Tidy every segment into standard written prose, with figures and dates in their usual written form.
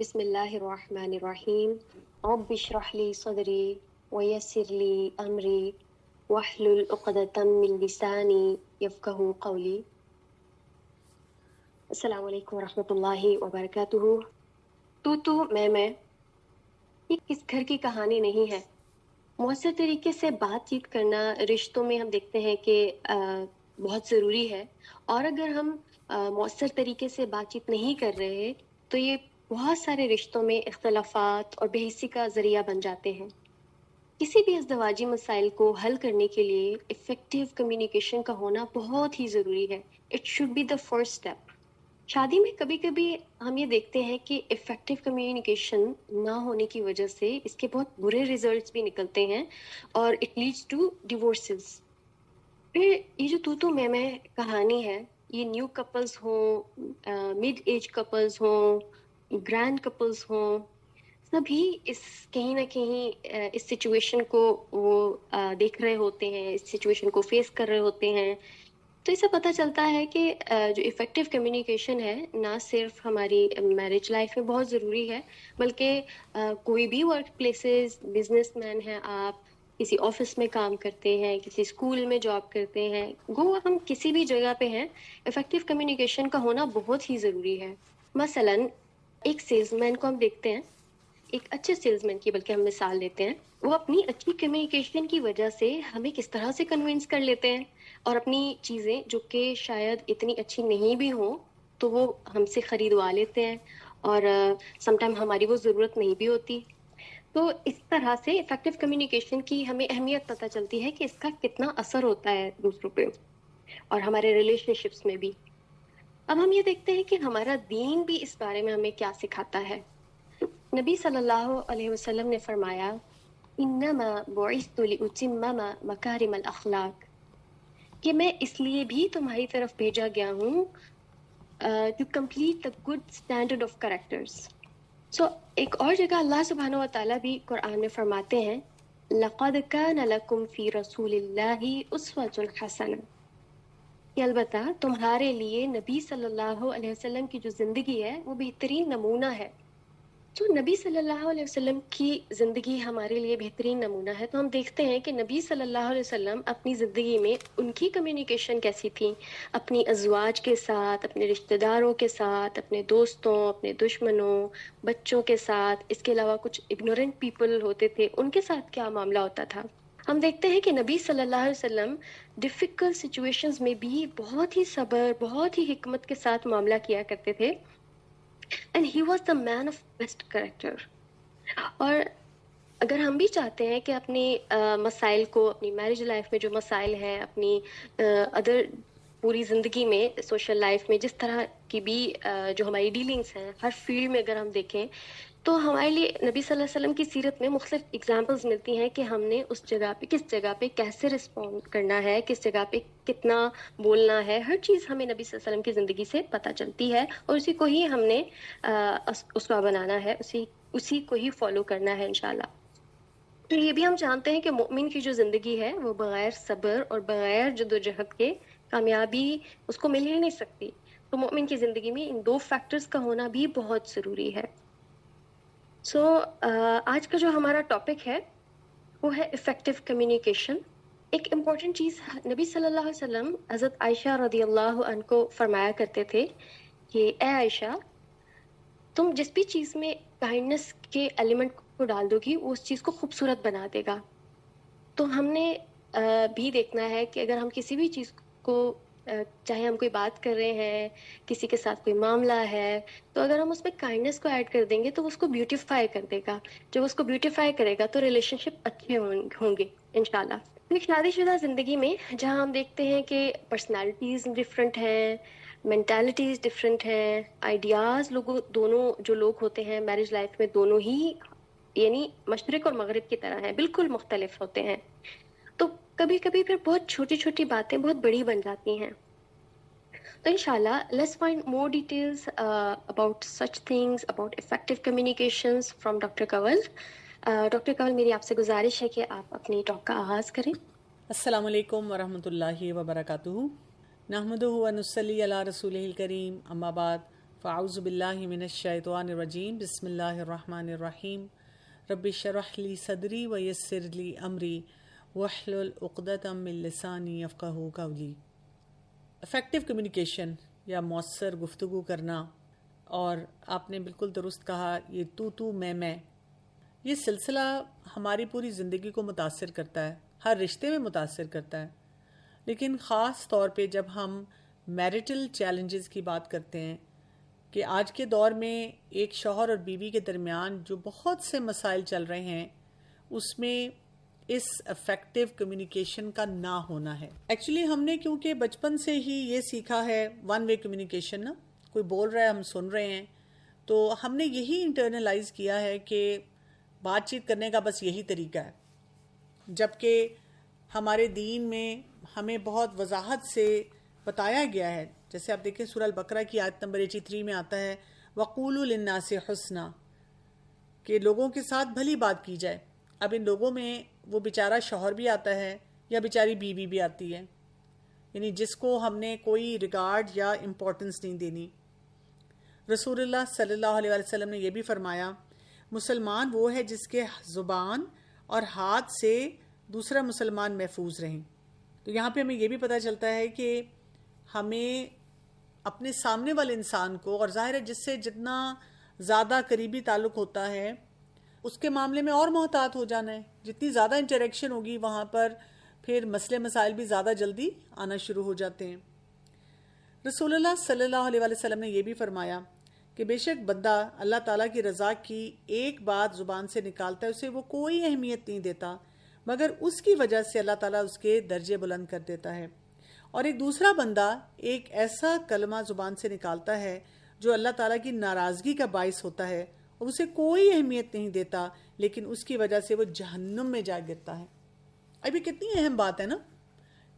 بسم اللہ الرحمن الرحیم رب اشرح لی صدری ویسر لی امری واحلل عقدۃ من لسانی یفقہوا قولی۔ السلام علیکم ورحمۃ اللہ وبرکاتہ۔ تو میں یہ کس گھر کی کہانی نہیں ہے۔ مؤثر طریقے سے بات چیت کرنا رشتوں میں ہم دیکھتے ہیں کہ بہت ضروری ہے، اور اگر ہم مؤثر طریقے سے بات چیت نہیں کر رہے تو یہ بہت سارے رشتوں میں اختلافات اور بے حسی کا ذریعہ بن جاتے ہیں۔ کسی بھی ازدواجی مسائل کو حل کرنے کے لیے افیکٹو کمیونیکیشن کا ہونا بہت ہی ضروری ہے۔ It should be the first step. شادی میں کبھی کبھی ہم یہ دیکھتے ہیں کہ افیکٹو کمیونیکیشن نہ ہونے کی وجہ سے اس کے بہت برے ریزلٹس بھی نکلتے ہیں اور اٹ لیڈس ٹو ڈیورسز۔ پھر یہ جو تو میں کہانی ہے، یہ نیو کپلز ہوں، مڈ ایج کپلز ہوں، گرینڈ کپلز ہوں، سبھی کہیں نہ کہیں اس سچویشن کو وہ دیکھ رہے ہوتے ہیں، اس سچویشن کو فیس کر رہے ہوتے ہیں۔ تو اس سے پتہ چلتا ہے کہ جو افیکٹو کمیونیکیشن ہے نہ صرف ہماری میرج لائف میں بہت ضروری ہے، بلکہ کوئی بھی ورک پلیسز، بزنس مین ہیں آپ، کسی آفس میں کام کرتے ہیں، کسی اسکول میں جاب کرتے ہیں، گو ہم کسی بھی جگہ پہ ہیں، افیکٹو کمیونیکیشن کا ہونا بہت ہی ضروری ہے۔ مثلاً ایک سیلز مین کو ہم دیکھتے ہیں، ایک اچھے سیلز مین کی بلکہ ہم مثال لیتے ہیں، وہ اپنی اچھی کمیونیکیشن کی وجہ سے ہمیں کس طرح سے کنونس کر لیتے ہیں، اور اپنی چیزیں جو کہ شاید اتنی اچھی نہیں بھی ہوں تو وہ ہم سے خریدوا لیتے ہیں، اور سم ٹائم ہماری وہ ضرورت نہیں بھی ہوتی۔ تو اس طرح سے افیکٹو کمیونیکیشن کی ہمیں اہمیت پتہ چلتی ہے کہ اس کا کتنا اثر ہوتا ہے دوسروں پہ اور ہمارے ریلیشن شپس میں بھی۔ اب ہم یہ دیکھتے ہیں کہ ہمارا دین بھی اس بارے میں ہمیں کیا سکھاتا ہے۔ نبی صلی اللہ علیہ وسلم نے فرمایا، انما بعثت لاتمم مکارم الاخلاق، کہ میں اس لیے بھی تمہاری طرف بھیجا گیا ہوں to complete the good standard of characters. So ایک اور جگہ اللہ سبحانہ و تعالیٰ بھی قرآن میں فرماتے ہیں، لقد کان لکم فی رسول اللہ اسوۃ حسنہ، کہ البتہ تمہارے لیے نبی صلی اللہ علیہ وسلم کی جو زندگی ہے وہ بہترین نمونہ ہے۔ تو نبی صلی اللہ علیہ وسلم کی زندگی ہمارے لیے بہترین نمونہ ہے، تو ہم دیکھتے ہیں کہ نبی صلی اللہ علیہ وسلم اپنی زندگی میں ان کی کمیونیکیشن کیسی تھی، اپنی ازواج کے ساتھ، اپنے رشتہ داروں کے ساتھ، اپنے دوستوں، اپنے دشمنوں، بچوں کے ساتھ، اس کے علاوہ کچھ اگنورنٹ پیپل ہوتے تھے ان کے ساتھ کیا معاملہ ہوتا تھا۔ ہم دیکھتے ہیں کہ نبی صلی اللہ علیہ وسلم ڈیفیکلٹ سچویشنز میں بھی بہت ہی صبر، بہت ہی حکمت کے ساتھ معاملہ کیا کرتے تھے، and he was the man of best character۔ اور اگر ہم بھی چاہتے ہیں کہ اپنی مسائل کو، اپنی میرج لائف میں جو مسائل ہیں، اپنی ادر پوری زندگی میں، سوشل لائف میں جس طرح کی بھی جو ہماری ڈیلنگس ہیں، ہر فیلڈ میں اگر ہم دیکھیں تو ہمارے لیے نبی صلی اللہ علیہ وسلم کی سیرت میں مختلف اگزامپلز ملتی ہیں کہ ہم نے اس جگہ پہ، کس جگہ پہ کیسے رسپونڈ کرنا ہے، کس جگہ پہ کتنا بولنا ہے، ہر چیز ہمیں نبی صلی اللہ علیہ وسلم کی زندگی سے پتہ چلتی ہے، اور اسی کو ہی ہم نے اسوہ بنانا ہے، اسی کو ہی فالو کرنا ہے انشاءاللہ۔ تو یہ بھی ہم جانتے ہیں کہ مومن کی جو زندگی ہے وہ بغیر صبر اور بغیر جدوجہد کے کامیابی اس کو مل ہی نہیں سکتی۔ تو مومن کی زندگی میں ان دو فیکٹرز کا ہونا بھی بہت ضروری ہے۔ سو آج کا جو ہمارا ٹاپک ہے وہ ہے افیکٹو کمیونیکیشن۔ ایک امپورٹنٹ چیز نبی صلی اللہ علیہ وسلم حضرت عائشہ رضی اللہ عنہ کو فرمایا کرتے تھے کہ اے عائشہ، تم جس بھی چیز میں کائنڈنس کے ایلیمنٹ کو ڈال دو گی وہ اس چیز کو خوبصورت بنا دے گا۔ تو ہم نے بھی دیکھنا ہے کہ اگر ہم کسی بھی چیز کو، چاہے ہم کوئی بات کر رہے ہیں، کسی کے ساتھ کوئی معاملہ ہے، تو اگر ہم اس میں کائنڈنس کو ایڈ کر دیں گے تو اس کو بیوٹیفائی کر دے گا۔ جب اس کو بیوٹیفائی کرے گا تو ریلیشن شپ اچھے ہوں گے انشاءاللہ۔ ایک شادی شدہ زندگی میں جہاں ہم دیکھتے ہیں کہ پرسنالٹیز ڈفرینٹ ہیں، مینٹالٹیز ڈفرینٹ ہیں، آئیڈیاز دونوں جو لوگ ہوتے ہیں میرج لائف میں، دونوں ہی یعنی مشرق اور مغرب کی طرح ہیں، بالکل مختلف ہوتے ہیں، تو کبھی کبھی پھر بہت چھوٹی چھوٹی باتیں بہت بڑی بن جاتی ہیں۔ تو انشاءاللہ let's find more details about such things, about effective communications from doctor Kanwal. Doctor Kanwal, میری آپ سے گزارش ہے کہ آپ اپنی ٹاک کا آغاز کریں۔ السلام علیکم ورحمۃ اللہ وبرکاتہ۔ نحمدہ ونصلی علی رسولہ الکریم، اما بعد، فاعوذ باللہ من الشیطان الرجیم بسم اللہ الرحمن الرحیم رب اشرح لی صدری ویسر لی امری واحلل عقدۃ من لسانی یفقہوا قولی۔ افیکٹو کمیونیکیشن یا مؤثر گفتگو کرنا، اور آپ نے بالکل درست کہا، یہ تو میں یہ سلسلہ ہماری پوری زندگی کو متاثر کرتا ہے، ہر رشتے میں متاثر کرتا ہے، لیکن خاص طور پہ جب ہم میرٹل چیلنجز کی بات کرتے ہیں کہ آج کے دور میں ایک شوہر اور بیوی کے درمیان جو بہت سے مسائل چل رہے ہیں، اس میں اس افیکٹو کمیونیکیشن کا نہ ہونا ہے۔ ایکچولی ہم نے کیونکہ بچپن سے ہی یہ سیکھا ہے ون وے کمیونیکیشن، نا، کوئی بول رہا ہے ہم سن رہے ہیں، تو ہم نے یہی انٹرنلائز کیا ہے کہ بات چیت کرنے کا بس یہی طریقہ ہے، جبکہ ہمارے دین میں ہمیں بہت وضاحت سے بتایا گیا ہے۔ جیسے آپ دیکھیں سورہ البقرہ کی آیت نمبر 83 میں آتا ہے وَقُولُوا لِلنَّاسِ حُسْنًا، کہ لوگوں کے ساتھ بھلی بات کی جائے۔ اب ان لوگوں میں وہ بیچارہ شوہر بھی آتا ہے یا بیچاری بیوی بھی آتی ہے، یعنی جس کو ہم نے کوئی ریگارڈ یا امپورٹنس نہیں دینی۔ رسول اللہ صلی اللہ علیہ وسلم نے یہ بھی فرمایا، مسلمان وہ ہے جس کے زبان اور ہاتھ سے دوسرا مسلمان محفوظ رہیں۔ تو یہاں پہ ہمیں یہ بھی پتہ چلتا ہے کہ ہمیں اپنے سامنے والے انسان کو، اور ظاہر ہے جس سے جتنا زیادہ قریبی تعلق ہوتا ہے اس کے معاملے میں اور محتاط ہو جانا ہے۔ جتنی زیادہ انٹریکشن ہوگی وہاں پر پھر مسئلے مسائل بھی زیادہ جلدی آنا شروع ہو جاتے ہیں۔ رسول اللہ صلی اللہ علیہ وسلم نے یہ بھی فرمایا کہ بے شک بندہ اللہ تعالیٰ کی رضا کی ایک بات زبان سے نکالتا ہے، اسے وہ کوئی اہمیت نہیں دیتا، مگر اس کی وجہ سے اللہ تعالیٰ اس کے درجے بلند کر دیتا ہے۔ اور ایک دوسرا بندہ ایک ایسا کلمہ زبان سے نکالتا ہے جو اللہ تعالیٰ کی ناراضگی کا باعث ہوتا ہے، اور اسے کوئی اہمیت نہیں دیتا، لیکن اس کی وجہ سے وہ جہنم میں جا گرتا ہے۔ ابھی کتنی اہم بات ہے نا۔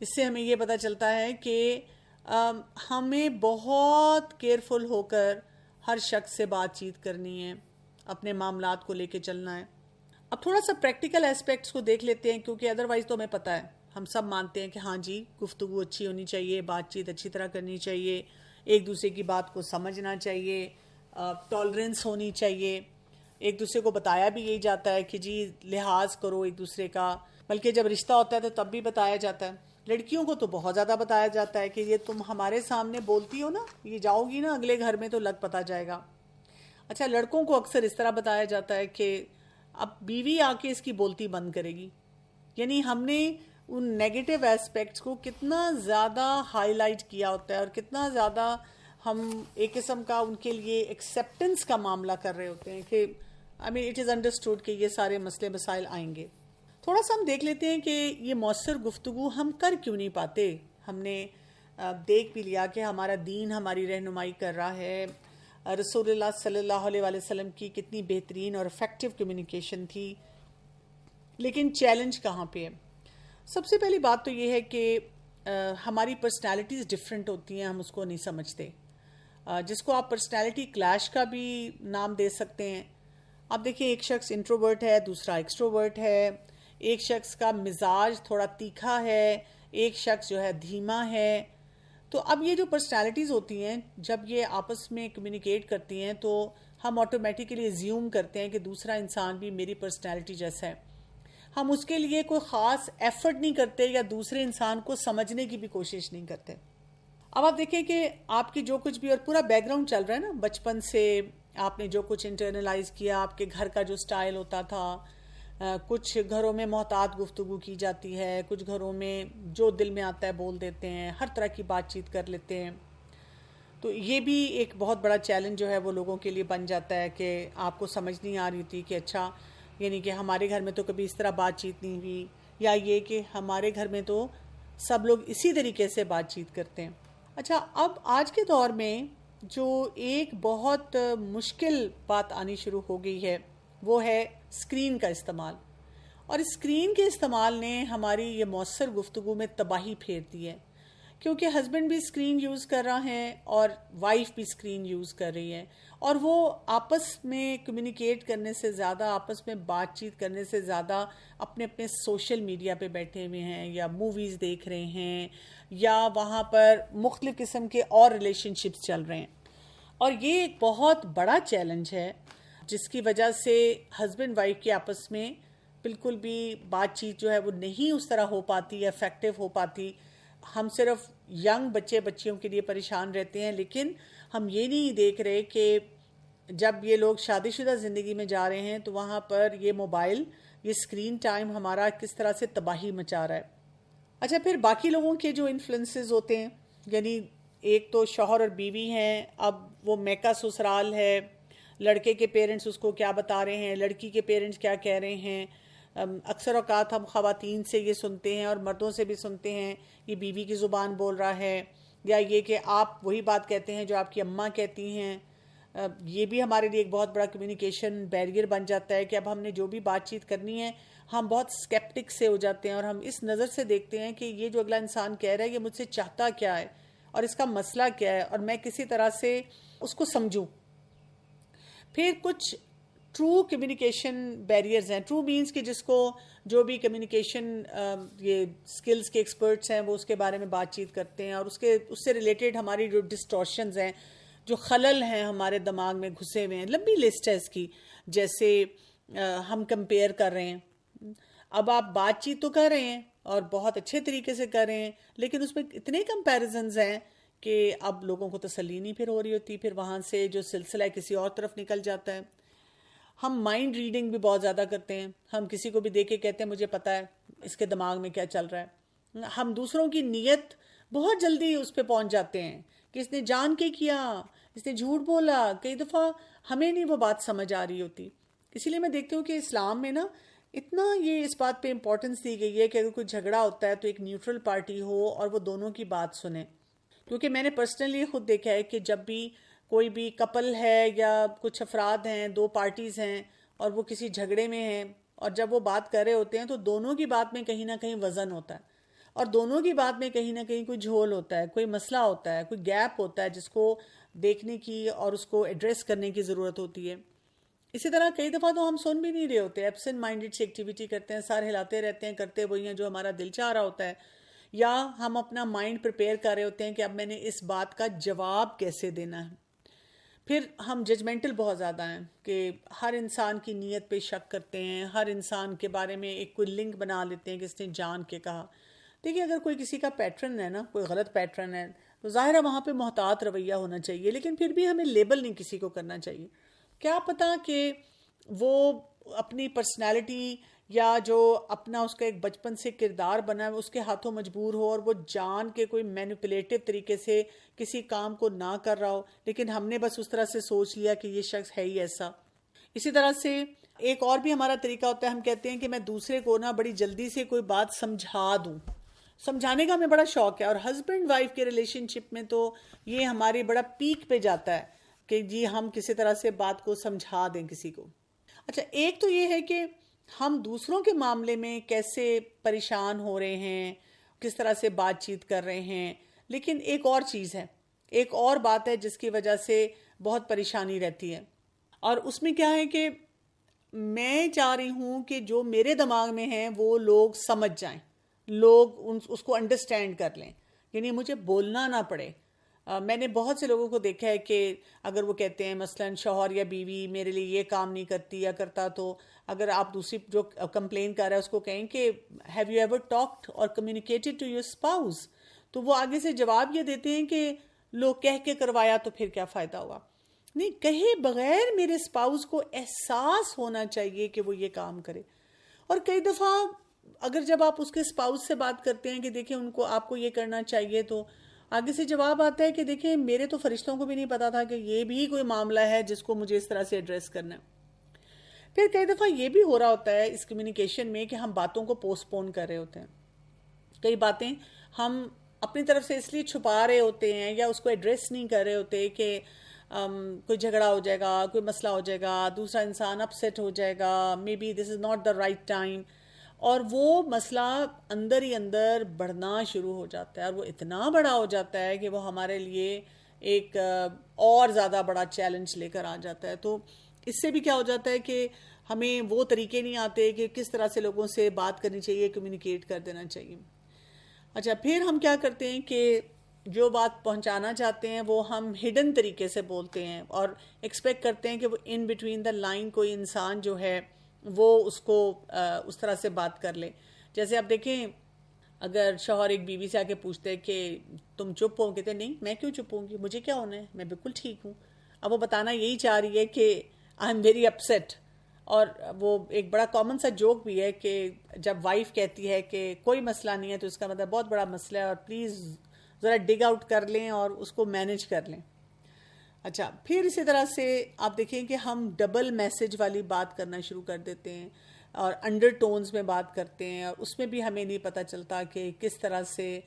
اس سے ہمیں یہ پتہ چلتا ہے کہ ہمیں بہت کیئرفل ہو کر ہر شخص سے بات چیت کرنی ہے، اپنے معاملات کو لے کے چلنا ہے۔ اب تھوڑا سا پریکٹیکل ایسپیکٹس کو دیکھ لیتے ہیں، کیونکہ ادروائز تو ہمیں پتہ ہے، ہم سب مانتے ہیں کہ ہاں جی گفتگو اچھی ہونی چاہیے، بات چیت اچھی طرح کرنی چاہیے، ایک دوسرے کی بات کو سمجھنا چاہیے، ٹالرنس ہونی چاہیے۔ ایک دوسرے کو بتایا بھی یہی جاتا ہے کہ جی لحاظ کرو ایک دوسرے کا، بلکہ جب رشتہ ہوتا ہے تو تب بھی بتایا جاتا ہے۔ لڑکیوں کو تو بہت زیادہ بتایا جاتا ہے کہ یہ تم ہمارے سامنے بولتی ہو نا، یہ جاؤ گی نا اگلے گھر میں تو لگ پتا جائے گا۔ اچھا، لڑکوں کو اکثر اس طرح بتایا جاتا ہے کہ اب بیوی آ کے اس کی بولتی بند کرے گی۔ یعنی ہم نے ان نیگیٹو ایسپیکٹس کو کتنا زیادہ ہائی لائٹ کیا ہوتا ہے، اور کتنا زیادہ ہم ایک قسم کا ان کے لیے ایکسیپٹنس کا معاملہ کر رہے ہوتے ہیں کہ اٹ از انڈرسٹوڈ کہ یہ سارے مسئلے مسائل آئیں گے۔ تھوڑا سا ہم دیکھ لیتے ہیں کہ یہ مؤثر گفتگو ہم کر کیوں نہیں پاتے۔ ہم نے دیکھ بھی لیا کہ ہمارا دین ہماری رہنمائی کر رہا ہے، رسول اللہ صلی اللہ علیہ وسلم کی کتنی بہترین اور افیکٹو کمیونیکیشن تھی، لیکن چیلنج کہاں پہ ہے؟ سب سے پہلی بات تو یہ ہے کہ ہماری پرسنالٹیز ڈفرینٹ ہوتی ہیں، ہم اس کو نہیں سمجھتے، جس کو آپ پرسنالٹی کلیش کا بھی نام دے سکتے ہیں۔ آپ دیکھیں ایک شخص انٹروورٹ ہے، دوسرا ایکسٹروورٹ ہے، ایک شخص کا مزاج تھوڑا تیکھا ہے، ایک شخص جو ہے دھیما ہے۔ تو اب یہ جو پرسنالٹیز ہوتی ہیں جب یہ آپس میں کمیونیکیٹ کرتی ہیں تو ہم آٹومیٹیکلی زیوم کرتے ہیں کہ دوسرا انسان بھی میری پرسنالٹی جیسا ہے۔ ہم اس کے لیے کوئی خاص ایفرٹ نہیں کرتے یا دوسرے انسان کو سمجھنے کی بھی کوشش نہیں کرتے۔ اب آپ دیکھیں کہ آپ کی جو کچھ بھی، اور پورا بیک گراؤنڈ چل رہا ہے نا، بچپن سے آپ نے جو کچھ انٹرنلائز کیا، آپ کے گھر کا جو سٹائل ہوتا تھا، کچھ گھروں میں محتاط گفتگو کی جاتی ہے، کچھ گھروں میں جو دل میں آتا ہے بول دیتے ہیں، ہر طرح کی بات چیت کر لیتے ہیں۔ تو یہ بھی ایک بہت بڑا چیلنج جو ہے وہ لوگوں کے لیے بن جاتا ہے کہ آپ کو سمجھ نہیں آ رہی تھی کہ اچھا، یعنی کہ ہمارے گھر میں تو کبھی اس طرح بات چیت نہیں ہوئی، یا یہ کہ ہمارے گھر میں تو سب لوگ اسی طریقے سے بات چیت کرتے ہیں۔ اچھا، اب آج کے دور میں جو ایک بہت مشکل بات آنی شروع ہو گئی ہے وہ ہے اسکرین کا استعمال، اور اسکرین کے استعمال نے ہماری یہ مؤثر گفتگو میں تباہی پھیر دی ہے، کیونکہ ہسبینڈ بھی اسکرین یوز کر رہا ہے اور وائف بھی اسکرین یوز کر رہی ہے، اور وہ آپس میں کمیونیکیٹ کرنے سے زیادہ، آپس میں بات چیت کرنے سے زیادہ اپنے اپنے سوشل میڈیا پہ بیٹھے ہوئے ہیں، یا موویز دیکھ رہے ہیں، یا وہاں پر مختلف قسم کے اور ریلیشن شپس چل رہے ہیں۔ اور یہ ایک بہت بڑا چیلنج ہے جس کی وجہ سے ہسبینڈ وائف کے آپس میں بالکل بھی بات چیت جو ہے وہ نہیں اس طرح ہو پاتی یا افیکٹو ہو پاتی. ہم صرف ینگ بچیوں کے لیے پریشان رہتے ہیں، لیکن ہم یہ نہیں دیکھ رہے کہ جب یہ لوگ شادی شدہ زندگی میں جا رہے ہیں تو وہاں پر یہ موبائل، یہ اسکرین ٹائم ہمارا کس طرح سے تباہی مچا رہا ہے. اچھا، پھر باقی لوگوں کے جو انفلوئنسز ہوتے ہیں، یعنی ایک تو شوہر اور بیوی ہیں، اب وہ میکا سسرال ہے، لڑکے کے پیرنٹس اس کو کیا بتا رہے ہیں، لڑکی کے پیرنٹس کیا کہہ رہے ہیں. اکثر اوقات ہم خواتین سے یہ سنتے ہیں اور مردوں سے بھی سنتے ہیں یہ بیوی کی زبان بول رہا ہے، یا یہ کہ آپ وہی بات کہتے ہیں جو آپ کی اماں کہتی ہیں. یہ بھی ہمارے لیے ایک بہت بڑا کمیونیکیشن بیریئر بن جاتا ہے کہ اب ہم نے جو بھی بات چیت کرنی ہے ہم بہت اسکیپٹک سے ہو جاتے ہیں، اور ہم اس نظر سے دیکھتے ہیں کہ یہ جو اگلا انسان کہہ رہا ہے یہ مجھ سے چاہتا کیا ہے اور اس کا مسئلہ کیا ہے، اور میں کسی طرح سے اس کو سمجھوں. پھر کچھ ٹرو کمیونیکیشن بیریئرز ہیں. ٹرو مینز کہ جس کو جو بھی کمیونیکیشن یہ سکلز کے ایکسپرٹس ہیں وہ اس کے بارے میں بات چیت کرتے ہیں، اور اس سے ریلیٹڈ ہماری جو ڈسٹورشنز ہیں، جو خلل ہیں ہمارے دماغ میں گھسے ہوئے ہیں. لمبی لسٹ ہے اس کی، جیسے ہم کمپیئر کر رہے ہیں. اب آپ بات چیت تو کر رہے ہیں اور بہت اچھے طریقے سے کر رہے ہیں، لیکن اس میں اتنے کمپیریزنز ہیں کہ اب لوگوں کو تسلی نہیں پھر ہو رہی ہوتی، پھر وہاں سے جو سلسلہ ہے کسی اور طرف نکل جاتا ہے. ہم مائنڈ ریڈنگ بھی بہت زیادہ کرتے ہیں، ہم کسی کو بھی دیکھ کے کہتے ہیں مجھے پتا ہے اس کے دماغ میں کیا چل رہا ہے. ہم دوسروں کی نیت بہت جلدی اس پہ پہنچ جاتے ہیں کہ اس نے جان کے کیا، اس نے جھوٹ بولا. کئی دفعہ ہمیں نہیں وہ بات سمجھ آ رہی ہوتی. اسی لیے میں دیکھتی ہوں کہ اسلام میں نا اتنا یہ اس بات پہ امپورٹنس دی گئی ہے کہ اگر کوئی جھگڑا ہوتا ہے تو ایک نیوٹرل پارٹی ہو اور وہ دونوں کی بات سنے. کیونکہ میں نے پرسنلی خود دیکھا ہے کہ جب بھی کوئی بھی کپل ہے یا کچھ افراد ہیں، دو پارٹیز ہیں اور وہ کسی جھگڑے میں ہیں، اور جب وہ بات کر رہے ہوتے ہیں تو دونوں کی بات میں کہیں نہ کہیں وزن ہوتا ہے، اور دونوں کی بات میں کہیں نہ کہیں کوئی جھول ہوتا ہے، کوئی مسئلہ ہوتا ہے، کوئی گیپ ہوتا ہے جس کو دیکھنے کی اور اس کو ایڈریس کرنے کی ضرورت ہوتی ہے. اسی طرح کئی دفعہ تو ہم سن بھی نہیں رہے ہوتے، ایبسنٹ مائنڈڈ سے ایکٹیویٹی کرتے ہیں، سار ہلاتے رہتے ہیں، کرتے وہی ہیں جو ہمارا دل چاہ رہا ہوتا ہے، یا ہم اپنا مائنڈ پریپیئر کر رہے ہوتے ہیں کہ اب میں نے اس بات کا جواب کیسے دینا ہے. پھر ہم ججمنٹل بہت زیادہ ہیں کہ ہر انسان کی نیت پہ شک کرتے ہیں، ہر انسان کے بارے میں ایک کوئی لنک بنا لیتے ہیں کہ اس نے جان کے کہا. دیکھیے، اگر کوئی کسی کا پیٹرن ہے نا، کوئی غلط پیٹرن ہے، تو ظاہر ہے وہاں پہ محتاط رویہ ہونا چاہیے، لیکن پھر بھی ہمیں لیبل نہیں کسی کو کرنا چاہیے. کیا پتا کہ وہ اپنی پرسنالٹی یا جو اپنا اس کا ایک بچپن سے کردار بنا ہے اس کے ہاتھوں مجبور ہو، اور وہ جان کے کوئی مینیپولیٹو طریقے سے کسی کام کو نہ کر رہا ہو، لیکن ہم نے بس اس طرح سے سوچ لیا کہ یہ شخص ہے ہی ایسا. اسی طرح سے ایک اور بھی ہمارا طریقہ ہوتا ہے، ہم کہتے ہیں کہ میں دوسرے کو نا بڑی جلدی سے کوئی بات سمجھا دوں. سمجھانے کا ہمیں بڑا شوق ہے، اور ہسبینڈ وائف کے ریلیشن شپ میں تو یہ ہمارے بڑا پیک پہ جاتا ہے کہ جی ہم کسی طرح سے بات کو سمجھا دیں کسی کو. اچھا، ایک تو یہ ہے کہ ہم دوسروں کے معاملے میں کیسے پریشان ہو رہے ہیں، کس طرح سے بات چیت کر رہے ہیں، لیکن ایک اور چیز ہے، ایک اور بات ہے جس کی وجہ سے بہت پریشانی رہتی ہے، اور اس میں کیا ہے کہ میں چاہ رہی ہوں کہ جو میرے دماغ میں ہیں وہ لوگ سمجھ جائیں، لوگ اس کو انڈرسٹینڈ کر لیں، یعنی مجھے بولنا نہ پڑے. میں نے بہت سے لوگوں کو دیکھا ہے کہ اگر وہ کہتے ہیں مثلاً شوہر یا بیوی میرے لیے یہ کام نہیں کرتی یا کرتا، تو اگر آپ دوسری جو کمپلین کر رہا ہے اس کو کہیں کہ ہیو یو ایور ٹاکڈ اور کمیونیکیٹڈ ٹو یور اسپاؤس، تو وہ آگے سے جواب یہ دیتے ہیں کہ لوگ کہہ کے کروایا تو پھر کیا فائدہ ہوا. نہیں، کہے بغیر میرے اسپاؤس کو احساس ہونا چاہیے کہ وہ یہ کام کرے. اور کئی دفعہ اگر جب آپ اس کے اسپاؤس سے بات کرتے ہیں کہ دیکھیں ان کو آپ کو یہ کرنا چاہیے، تو آگے سے جواب آتا ہے کہ دیکھیں میرے تو فرشتوں کو بھی نہیں پتا تھا کہ یہ بھی کوئی معاملہ ہے جس کو مجھے اس طرح سے ایڈریس کرنا ہے. پھر کئی دفعہ یہ بھی ہو رہا ہوتا ہے اس کمیونیکیشن میں کہ ہم باتوں کو پوسٹ پون کر رہے ہوتے ہیں. کئی باتیں ہم اپنی طرف سے اس لیے چھپا رہے ہوتے ہیں یا اس کو ایڈریس نہیں کر رہے ہوتے کہ کوئی جھگڑا ہو جائے گا، کوئی مسئلہ ہو جائے گا، دوسرا انسان اپسیٹ ہو جائے گا، maybe this is not the right time, اور وہ مسئلہ اندر ہی اندر بڑھنا شروع ہو جاتا ہے، اور وہ اتنا بڑا ہو جاتا ہے کہ وہ ہمارے لیے ایک اور زیادہ بڑا چیلنج لے کر آ جاتا ہے. تو اس سے بھی کیا ہو جاتا ہے کہ ہمیں وہ طریقے نہیں آتے کہ کس طرح سے لوگوں سے بات کرنی چاہیے، کمیونیکیٹ کر دینا چاہیے. اچھا، پھر ہم کیا کرتے ہیں کہ جو بات پہنچانا چاہتے ہیں وہ ہم ہڈن طریقے سے بولتے ہیں اور ایکسپیکٹ کرتے ہیں کہ وہ ان بٹوین دا لائن کوئی انسان جو ہے وہ اس کو اس طرح سے بات کر لے. جیسے آپ دیکھیں اگر شوہر ایک بیوی سے آ کے پوچھتے ہیں کہ تم چپ ہو، کہتے نہیں میں کیوں چپ ہوں گی، مجھے کیا ہونا ہے، میں بالکل ٹھیک ہوں. اب وہ بتانا یہی چاہ رہی ہے کہ آئی ایم ویری اپسیٹ. اور وہ ایک بڑا کامن سا جوک بھی ہے کہ جب وائف کہتی ہے کہ کوئی مسئلہ نہیں ہے تو اس کا مطلب بہت بڑا مسئلہ ہے اور پلیز ذرا ڈگ آؤٹ کر لیں اور اس کو مینیج کر لیں. اچھا، پھر اسی طرح سے آپ دیکھیں کہ ہم ڈبل میسج والی بات کرنا شروع کر دیتے ہیں اور انڈر ٹونز میں بات کرتے ہیں، اور اس میں بھی ہمیں نہیں پتہ چلتا کہ کس طرح سے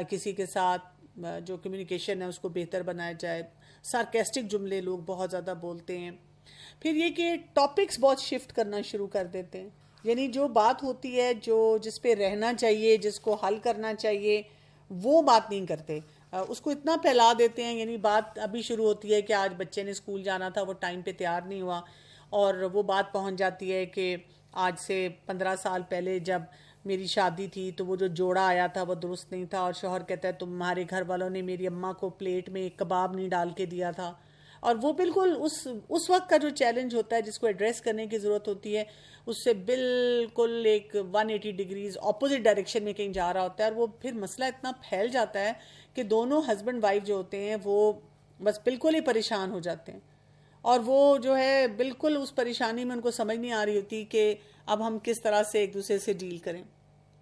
کسی کے ساتھ جو کمیونیکیشن ہے اس کو بہتر بنایا جائے. سارکیسٹک جملے لوگ بہت زیادہ بولتے ہیں. پھر یہ کہ ٹاپکس بہت شفٹ کرنا شروع کر دیتے ہیں، یعنی جو بات ہوتی ہے جس پہ رہنا چاہیے، جس کو حل کرنا چاہیے، وہ بات نہیں کرتے، اس کو اتنا پھیلا دیتے ہیں. یعنی بات ابھی شروع ہوتی ہے کہ آج بچے نے اسکول جانا تھا، وہ ٹائم پہ تیار نہیں ہوا، اور وہ بات پہنچ جاتی ہے کہ آج سے 15 سال پہلے جب میری شادی تھی تو وہ جو جوڑا آیا تھا وہ درست نہیں تھا، اور شوہر کہتا ہے تمہارے گھر والوں نے میری اماں کو پلیٹ میں ایک کباب نہیں ڈال کے دیا تھا. اور وہ بالکل اس وقت کا جو چیلنج ہوتا ہے جس کو ایڈریس کرنے کی ضرورت ہوتی ہے، اس سے بالکل ایک 180 ڈگریز اپوزٹ ڈائریکشن میں کہیں جا رہا ہوتا ہے، اور وہ پھر مسئلہ اتنا پھیل جاتا ہے کہ دونوں ہسبینڈ وائف جو ہوتے ہیں وہ بس بالکل ہی پریشان ہو جاتے ہیں. اور وہ جو ہے بالکل اس پریشانی میں ان کو سمجھ نہیں آ رہی ہوتی کہ اب ہم کس طرح سے ایک دوسرے سے ڈیل کریں.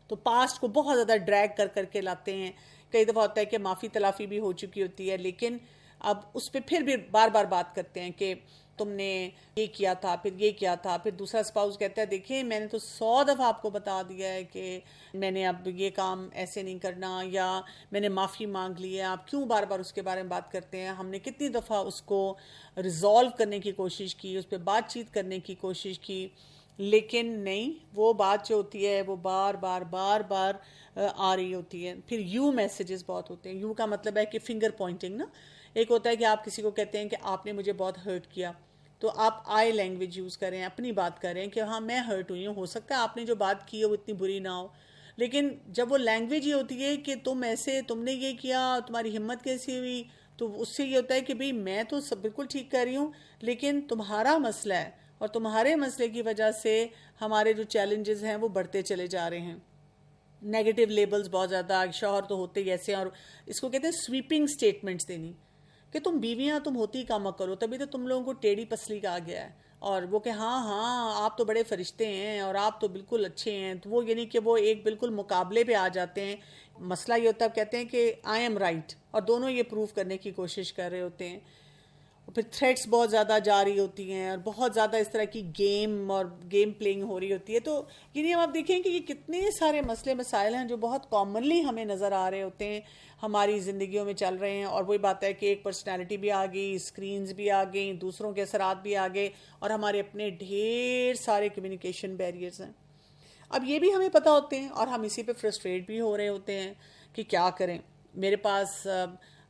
تو پاسٹ کو بہت زیادہ ڈریگ کر کے لاتے ہیں. کئی دفعہ ہوتا ہے کہ معافی تلافی بھی ہو چکی ہوتی ہے، لیکن اب اس پہ پھر بھی بار بار بات کرتے ہیں کہ تم نے یہ کیا تھا، پھر یہ کیا تھا. پھر دوسرا اسپاؤس کہتا ہے دیکھیں میں نے تو 100 دفعہ آپ کو بتا دیا ہے کہ میں نے اب یہ کام ایسے نہیں کرنا، یا میں نے معافی مانگ لی ہے، آپ کیوں بار بار اس کے بارے میں بات کرتے ہیں. ہم نے کتنی دفعہ اس کو ریزالو کرنے کی کوشش کی، اس پہ بات چیت کرنے کی کوشش کی، لیکن نہیں، وہ بات جو ہوتی ہے وہ بار بار آ رہی ہوتی ہے. پھر یو میسیجز بہت ہوتے ہیں. یو کا مطلب ہے کہ فنگر پوائنٹنگ نا. ایک ہوتا ہے کہ آپ کسی کو کہتے ہیں کہ آپ نے مجھے بہت ہرٹ کیا، تو آپ آئی لینگویج یوز کریں، اپنی بات کریں کہ ہاں میں ہرٹ ہوئی ہوں، ہو سکتا ہے آپ نے جو بات کی ہے وہ اتنی بری نہ ہو، لیکن جب وہ لینگویج یہ ہوتی ہے کہ تم ایسے، تم نے یہ کیا، تمہاری ہمت کیسی ہوئی، تو اس سے یہ ہوتا ہے کہ بھئی میں تو سب بالکل ٹھیک کر رہی ہوں، لیکن تمہارا مسئلہ ہے اور تمہارے مسئلے کی وجہ سے ہمارے جو چیلنجز ہیں وہ بڑھتے چلے جا رہے ہیں. نیگیٹو لیبلز بہت زیادہ، شوہر تو ہوتے ہی ایسے ہیں، اور اس کو کہتے ہیں سویپنگ سٹیٹمنٹس دینی کہ تم بیویاں تم ہوتی کام کرو، تبھی تو تم لوگوں کو ٹیڑھی پسلی کہا گیا ہے. اور وہ کہ ہاں آپ تو بڑے فرشتے ہیں اور آپ تو بالکل اچھے ہیں. تو وہ یعنی کہ وہ ایک بالکل مقابلے پہ آ جاتے ہیں. مسئلہ یہ ہوتا ہے کہتے ہیں کہ آئی ایم رائٹ، اور دونوں یہ پروف کرنے کی کوشش کر رہے ہوتے ہیں. پھر تھریٹس بہت زیادہ جاری ہوتی ہیں، اور بہت زیادہ اس طرح کی گیم اور گیم پلینگ ہو رہی ہوتی ہے. تو یعنی ہم آپ دیکھیں کہ یہ کتنے سارے مسئلے مسائل ہیں جو بہت کامنلی ہمیں نظر آ رہے ہوتے ہیں، ہماری زندگیوں میں چل رہے ہیں. اور وہی بات ہے کہ ایک پرسنالٹی بھی آ گئی، اسکرینز بھی آ گئیں، دوسروں کے اثرات بھی آ گئے، اور ہمارے اپنے ڈھیر سارے کمیونیکیشن بیریئرز ہیں. اب یہ بھی ہمیں پتہ ہوتے ہیں، اور ہم اسی پہ فرسٹریٹ بھی ہو رہے ہوتے ہیں کہ کیا کریں. میرے پاس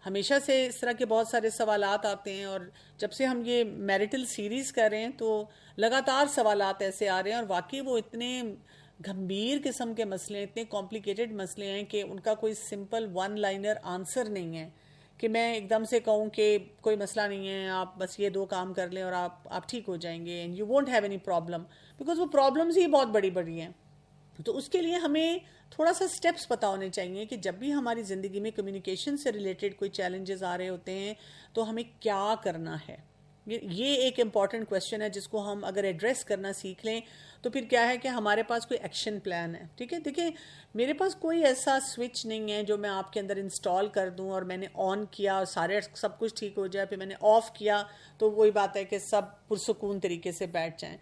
ہمیشہ سے اس طرح کے بہت سارے سوالات آتے ہیں، اور جب سے ہم یہ میریٹل سیریز کر رہے ہیں تو لگاتار سوالات ایسے آ رہے ہیں، اور واقعی وہ اتنے گھمبیر قسم کے مسئلے ہیں، اتنے کمپلیکیٹڈ مسئلے ہیں کہ ان کا کوئی سمپل ون لائنر آنسر نہیں ہے کہ میں ایک دم سے کہوں کہ کوئی مسئلہ نہیں ہے، آپ بس یہ 2 کام کر لیں اور آپ ٹھیک ہو جائیں گے، and you won't have any problem, because وہ پرابلمز ہی بہت بڑی بڑی ہیں. تو اس کے لیے ہمیں تھوڑا سا سٹیپس پتہ ہونے چاہیے کہ جب بھی ہماری زندگی میں کمیونیکیشن سے ریلیٹڈ کوئی چیلنجز آ رہے ہوتے ہیں تو ہمیں کیا کرنا ہے. یہ ایک امپورٹنٹ کویسچن ہے جس کو ہم اگر ایڈریس کرنا سیکھ لیں تو پھر کیا ہے کہ ہمارے پاس کوئی ایکشن پلان ہے. ٹھیک ہے، دیکھیں میرے پاس کوئی ایسا سوئچ نہیں ہے جو میں آپ کے اندر انسٹال کر دوں اور میں نے آن کیا اور سب کچھ ٹھیک ہو جائے، پھر میں نے آف کیا تو وہی بات ہے کہ سب پرسکون طریقے سے بیٹھ جائیں.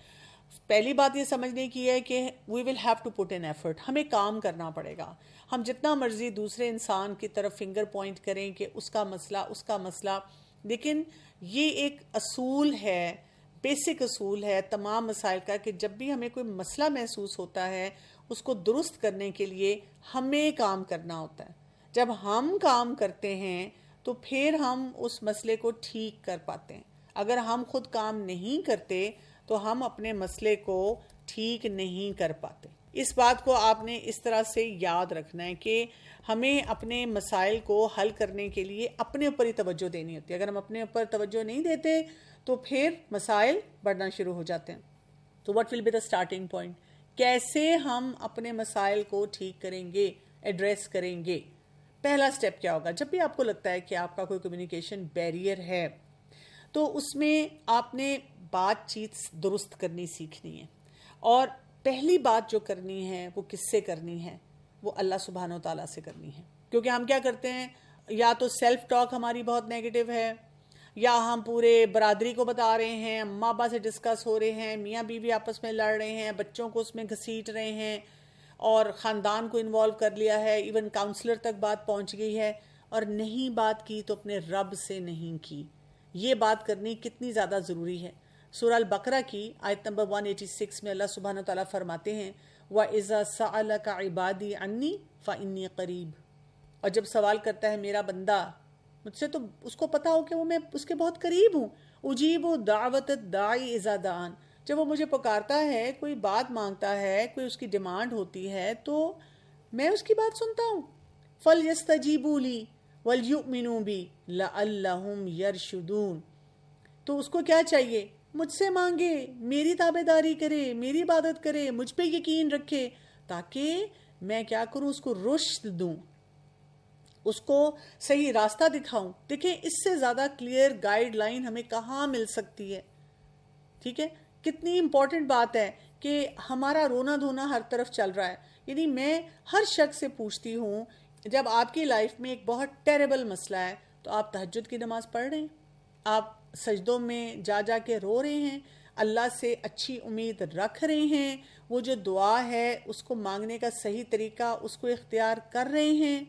پہلی بات یہ سمجھنے کی ہے کہ we will have to put in effort, ہمیں کام کرنا پڑے گا. ہم جتنا مرضی دوسرے انسان کی طرف فنگر پوائنٹ کریں کہ اس کا مسئلہ، لیکن یہ ایک اصول ہے، بیسک اصول ہے تمام مسائل کا کہ جب بھی ہمیں کوئی مسئلہ محسوس ہوتا ہے اس کو درست کرنے کے لیے ہمیں کام کرنا ہوتا ہے. جب ہم کام کرتے ہیں تو پھر ہم اس مسئلے کو ٹھیک کر پاتے ہیں. اگر ہم خود کام نہیں کرتے تو ہم اپنے مسئلے کو ٹھیک نہیں کر پاتے. اس بات کو آپ نے اس طرح سے یاد رکھنا ہے کہ ہمیں اپنے مسائل کو حل کرنے کے لیے اپنے اوپر ہی توجہ دینی ہوتی ہے. اگر ہم اپنے اوپر توجہ نہیں دیتے تو پھر مسائل بڑھنا شروع ہو جاتے ہیں. تو what will be the starting point? کیسے ہم اپنے مسائل کو ٹھیک کریں گے، ایڈریس کریں گے؟ پہلا سٹیپ کیا ہوگا؟ جب بھی آپ کو لگتا ہے کہ آپ کا کوئی کمیونیکیشن بیریئر ہے تو اس میں آپ نے بات چیت درست کرنی سیکھنی ہے. اور پہلی بات جو کرنی ہے وہ کس سے کرنی ہے؟ وہ اللہ سبحانہ و تعالیٰ سے کرنی ہے. کیونکہ ہم کیا کرتے ہیں، یا تو سیلف ٹاک ہماری بہت نیگیٹو ہے، یا ہم پورے برادری کو بتا رہے ہیں، اماں ابا سے ڈسکس ہو رہے ہیں، میاں بیوی آپس میں لڑ رہے ہیں، بچوں کو اس میں گھسیٹ رہے ہیں، اور خاندان کو انوالو کر لیا ہے، ایون کاؤنسلر تک بات پہنچ گئی ہے. اور نہیں بات کی تو اپنے رب سے نہیں کی. یہ بات کرنی کتنی زیادہ ضروری ہے. سورہ البقرہ کی آیت نمبر 186 میں اللہ سبحانہ تعالیٰ فرماتے ہیں وَإِذَا سَأَلَكَ عِبَادِي عَنِّي فَإِنِّي قَرِيبٌ. اور جب سوال کرتا ہے میرا بندہ مجھ سے تو اس کو پتا ہو کہ وہ میں اس کے بہت قریب ہوں. اجیب دعوت الداعی اذا دعان. جب وہ مجھے پکارتا ہے، کوئی بات مانگتا ہے، کوئی اس کی ڈیمانڈ ہوتی ہے تو میں اس کی بات سنتا ہوں. فَلْيَسْتَجِيبُوا لِي وَلْيُؤْمِنُوا بِي لَعَلَّهُمْ يَرْشُدُونَ. تو اس کو کیا چاہیے؟ مجھ سے مانگے، میری تابع داری کرے، میری عبادت کرے، مجھ پہ یقین رکھے، تاکہ میں کیا کروں، اس کو رشد دوں، اس کو صحیح راستہ دکھاؤں. دیکھیں اس سے زیادہ کلیئر گائیڈ لائن ہمیں کہاں مل سکتی ہے؟ ٹھیک ہے، کتنی امپورٹنٹ بات ہے کہ ہمارا رونا دھونا ہر طرف چل رہا ہے. یعنی میں ہر شخص سے پوچھتی ہوں جب آپ کی لائف میں ایک بہت ٹیریبل مسئلہ ہے تو آپ تہجد کی نماز پڑھ رہے ہیں، آپ سجدوں میں جا جا کے رو رہے ہیں، اللہ سے اچھی امید رکھ رہے ہیں، وہ جو دعا ہے اس کو مانگنے کا صحیح طریقہ اس کو اختیار کر رہے ہیں،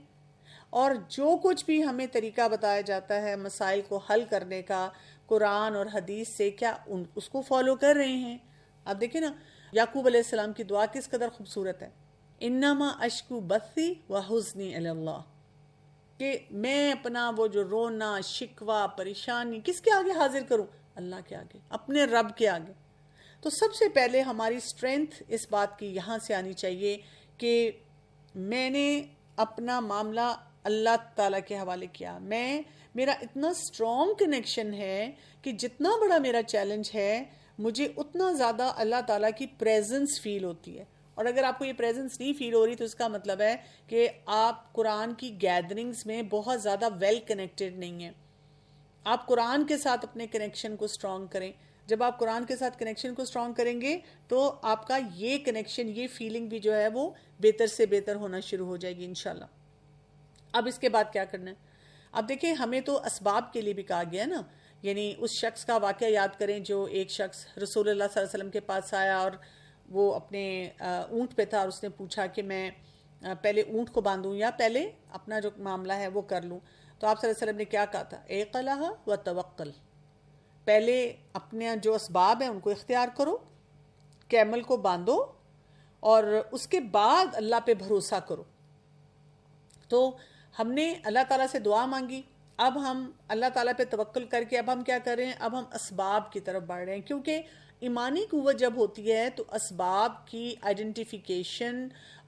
اور جو کچھ بھی ہمیں طریقہ بتایا جاتا ہے مسائل کو حل کرنے کا قرآن اور حدیث سے، کیا اس کو فالو کر رہے ہیں؟ آپ دیکھیں نا یعقوب علیہ السلام کی دعا کس قدر خوبصورت ہے. انما اشکو بثی وحزنی الی اللہ، کہ میں اپنا وہ جو رونا شکوہ پریشانی کس کے آگے حاضر کروں؟ اللہ کے آگے، اپنے رب کے آگے. تو سب سے پہلے ہماری سٹرینتھ اس بات کی یہاں سے آنی چاہیے کہ میں نے اپنا معاملہ اللہ تعالیٰ کے حوالے کیا. میرا اتنا اسٹرانگ کنیکشن ہے کہ جتنا بڑا میرا چیلنج ہے مجھے اتنا زیادہ اللہ تعالیٰ کی پریزنس فیل ہوتی ہے. اور اگر آپ کو یہ پریزنس نہیں فیل ہو رہی تو اس کا مطلب ہے کہ آپ قرآن کی گیدرنگز میں بہت زیادہ ویل کنیکٹڈ نہیں ہیں. آپ قرآن کے ساتھ اپنے کنیکشن کو اسٹرانگ کریں. جب آپ قرآن کے ساتھ کنیکشن کو اسٹرانگ کریں گے تو آپ کا یہ کنیکشن، یہ فیلنگ بھی جو ہے وہ بہتر سے بہتر ہونا شروع ہو جائے گی انشاءاللہ. اب اس کے بعد کیا کرنا ہے؟ اب دیکھیں ہمیں تو اسباب کے لیے بھی کہا گیا نا. یعنی اس شخص کا واقعہ یاد کریں جو ایک شخص رسول اللہ صلی اللہ علیہ وسلم کے پاس آیا اور وہ اپنے اونٹ پہ تھا اور اس نے پوچھا کہ میں پہلے اونٹ کو باندھوں یا پہلے اپنا جو معاملہ ہے وہ کر لوں. تو آپ صلی اللہ علیہ وسلم نے کیا کہا تھا؟ اقلہ و توکل. پہلے اپنے جو اسباب ہیں ان کو اختیار کرو، کیمل کو باندھو، اور اس کے بعد اللہ پہ بھروسہ کرو. تو ہم نے اللہ تعالیٰ سے دعا مانگی، اب ہم اللہ تعالیٰ پہ توکل کر کے اب ہم کیا کر رہے ہیں؟ اب ہم اسباب کی طرف بڑھ رہے ہیں. کیونکہ ایمانی قوت جب ہوتی ہے تو اسباب کی آئیڈینٹیفیکیشن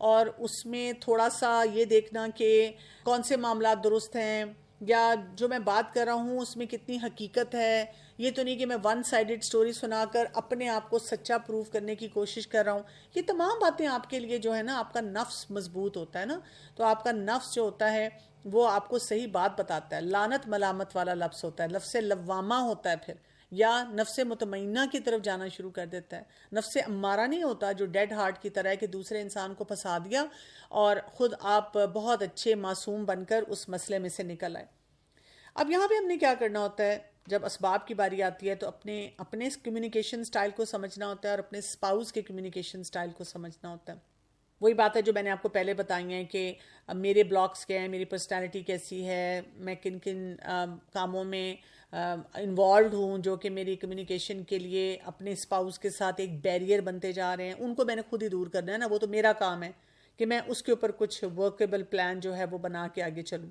اور اس میں تھوڑا سا یہ دیکھنا کہ کون سے معاملات درست ہیں یا جو میں بات کر رہا ہوں اس میں کتنی حقیقت ہے. یہ تو نہیں کہ میں ون سائیڈڈ سٹوری سنا کر اپنے آپ کو سچا پروف کرنے کی کوشش کر رہا ہوں. یہ تمام باتیں آپ کے لیے جو ہے نا، آپ کا نفس مضبوط ہوتا ہے نا، تو آپ کا نفس جو ہوتا ہے وہ آپ کو صحیح بات بتاتا ہے. لعنت ملامت والا لفظ ہوتا ہے، نفس لوامہ ہوتا ہے پھر، یا نفس مطمئنہ کی طرف جانا شروع کر دیتا ہے. نفس امارہ نہیں ہوتا جو ڈیڈ ہارٹ کی طرح ہے کہ دوسرے انسان کو پھنسا دیا اور خود آپ بہت اچھے معصوم بن کر اس مسئلے میں سے نکل آئے. اب یہاں پہ ہم نے کیا کرنا ہوتا ہے؟ جب اسباب کی باری آتی ہے تو اپنے کمیونیکیشن سٹائل کو سمجھنا ہوتا ہے اور اپنے اسپاؤس کے کمیونیکیشن سٹائل کو سمجھنا ہوتا ہے. وہی بات ہے جو میں نے آپ کو پہلے بتائی ہیں کہ میرے بلاکس کیا ہیں، میری پرسنالٹی کیسی ہے، میں کن کن کاموں میں انوالوڈ ہوں جو کہ میری کمیونیکیشن کے لیے اپنے اسپاؤس کے ساتھ ایک بیریئر بنتے جا رہے ہیں. ان کو میں نے خود ہی دور کرنا ہے نا، وہ تو میرا کام ہے کہ میں اس کے اوپر کچھ ورکیبل پلان جو ہے وہ بنا کے آگے چلوں.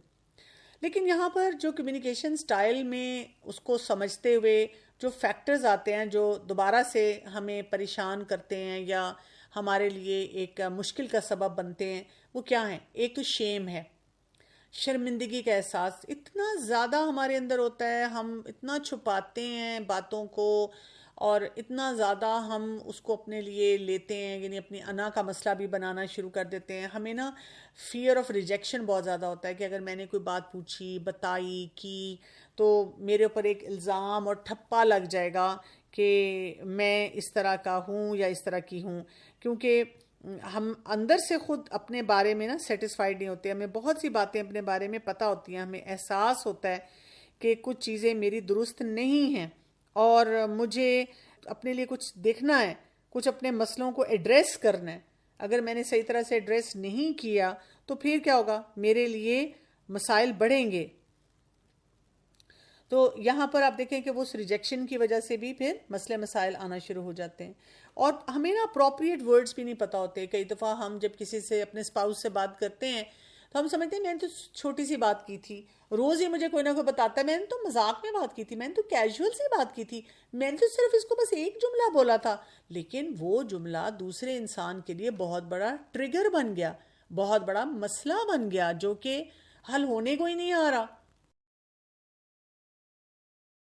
لیکن یہاں پر جو کمیونیکیشن سٹائل میں اس کو سمجھتے ہوئے جو فیکٹرز آتے ہیں جو دوبارہ سے ہمیں پریشان کرتے ہیں یا ہمارے لیے ایک مشکل کا سبب بنتے ہیں، وہ کیا ہیں؟ ایک تو شیم ہے، شرمندگی کا احساس اتنا زیادہ ہمارے اندر ہوتا ہے، ہم اتنا چھپاتے ہیں باتوں کو اور اتنا زیادہ ہم اس کو اپنے لیے لیتے ہیں، یعنی اپنی انا کا مسئلہ بھی بنانا شروع کر دیتے ہیں. ہمیں نا فیئر آف ریجیکشن بہت زیادہ ہوتا ہے کہ اگر میں نے کوئی بات پوچھی، بتائی، کی تو میرے اوپر ایک الزام اور ٹھپا لگ جائے گا کہ میں اس طرح کا ہوں یا اس طرح کی ہوں، کیونکہ ہم اندر سے خود اپنے بارے میں نا سیٹسفائیڈ نہیں ہوتے. ہمیں بہت سی باتیں اپنے بارے میں پتہ ہوتی ہیں، ہمیں احساس ہوتا ہے کہ کچھ چیزیں میری درست نہیں ہیں اور مجھے اپنے لیے کچھ دیکھنا ہے، کچھ اپنے مسئلوں کو ایڈریس کرنا ہے. اگر میں نے صحیح طرح سے ایڈریس نہیں کیا تو پھر کیا ہوگا؟ میرے لیے مسائل بڑھیں گے. تو یہاں پر آپ دیکھیں کہ وہ اس ریجیکشن کی وجہ سے بھی پھر مسئلے مسائل آنا شروع ہو جاتے ہیں. اور ہمیں نا اپروپریٹ ورڈز بھی نہیں پتہ ہوتے. کئی دفعہ ہم جب کسی سے اپنے اسپاؤس سے بات کرتے ہیں تو ہم سمجھتے ہیں میں نے تو چھوٹی سی بات کی تھی، روز ہی مجھے کوئی نہ کوئی بتاتا ہے میں نے تو مذاق میں بات کی تھی، میں نے تو کیجول سی بات کی تھی، میں نے تو صرف اس کو بس ایک جملہ بولا تھا. لیکن وہ جملہ دوسرے انسان کے لیے بہت بڑا ٹریگر بن گیا، بہت بڑا مسئلہ بن گیا جو کہ حل ہونے کو ہی نہیں آ رہا.